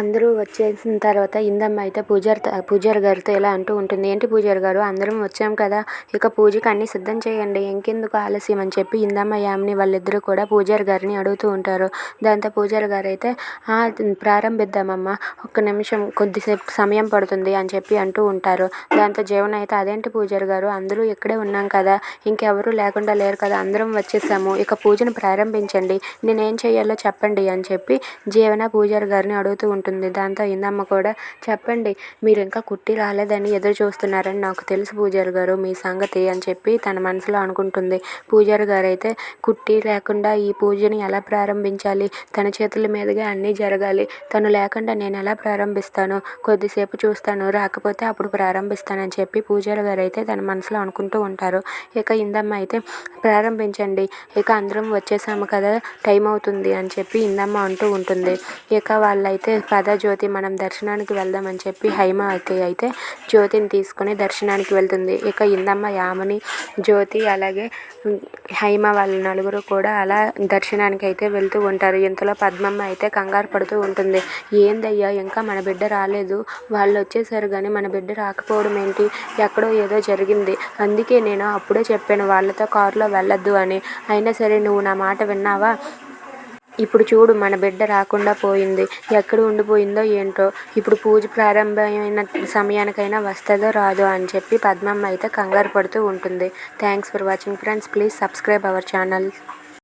అందరూ వచ్చేసిన తర్వాత ఇందమ్మ అయితే పూజారి గారితో ఇలా అంటూ ఉంటుంది. ఏంటి పూజారి గారు, అందరం వచ్చాం కదా, ఇక పూజకి అన్నీ సిద్ధం చేయండి, ఇంకెందుకు ఆలస్యం అని చెప్పి ఇందమ్మ యామిని వాళ్ళిద్దరూ కూడా పూజారి గారిని అడుగుతూ ఉంటారు. దాంతో పూజారి గారు అయితే ప్రారంభిద్దామమ్మా, ఒక్క నిమిషం కొద్దిసేపు సమయం పడుతుంది అని చెప్పి అంటూ ఉంటారు. దాంతో జీవన అయితే అదేంటి పూజారి గారు, అందరూ ఇక్కడే ఉన్నాం కదా, ఇంకెవరూ లేకుండా లేరు కదా, అందరం వచ్చేసాము, ఇక పూజను ప్రారంభించండి, నేనేం చేయాలో చెప్పండి అని చెప్పి జీవన పూజారి గారిని అడుగుతూ ఉంటుంది. దాంతో ఇందమ్మ కూడా చెప్పండి, మీరు ఇంకా కుట్టి రాలేదని ఎదురు చూస్తున్నారని నాకు తెలుసు పూజారి గారు మీ సంగతి అని చెప్పి తన మనసులో అనుకుంటుంది. పూజారి గారు అయితే కుట్టి లేకుండా ఈ పూజని ఎలా ప్రారంభించాలి, తన చేతుల మీదుగా అన్నీ జరగాలి, తను లేకుండా నేను ఎలా ప్రారంభిస్తాను, కొద్దిసేపు చూస్తాను, రాకపోతే అప్పుడు ప్రారంభిస్తానని చెప్పి పూజారి గారు అయితే తన మనసులో అనుకుంటూ ఉంటారు. ఇక ఇందమ్మ అయితే ప్రారంభించండి, ఇక అందరం వచ్చేసాము కదా, టైం అవుతుంది అని చెప్పి ఇందమ్మ అంటూ ఉంటుంది. ఇక వాళ్ళైతే పద జ్యోతి మనం దర్శనానికి వెళ్దామని చెప్పి హైమ అయితే జ్యోతిని తీసుకుని దర్శనానికి వెళ్తుంది. ఇక ఇందమ్మ, యామిని, జ్యోతి అలాగే హైమ వాళ్ళ నలుగురు కూడా అలా దర్శనానికి అయితే వెళ్తూ ఉంటారు. ఇంతలో పద్మమ్మ అయితే కంగారు పడుతూ ఉంటుంది. ఏందయ్యా, ఇంకా మన బిడ్డ రాలేదు, వాళ్ళు వచ్చేసారు కానీ మన బిడ్డ రాకపోవడం ఏంటి, ఎక్కడో ఏదో జరిగింది, అందుకే నేను అప్పుడే చెప్పాను వాళ్ళతో కారులో వెళ్ళొద్దు అని, అయినా సరే నువ్వు నా మాట విన్నావా, ఇప్పుడు చూడు మన బిడ్డ రాకుండా పోయింది, ఎక్కడ ఉండిపోయిందో ఏంటో, ఇప్పుడు పూజ ప్రారంభమైన సమయానికైనా వస్తుందో రాదో అని చెప్పి పద్మమ్మ అయితే కంగారు పడుతూ ఉంటుంది. Thanks for watching friends, please subscribe our channel.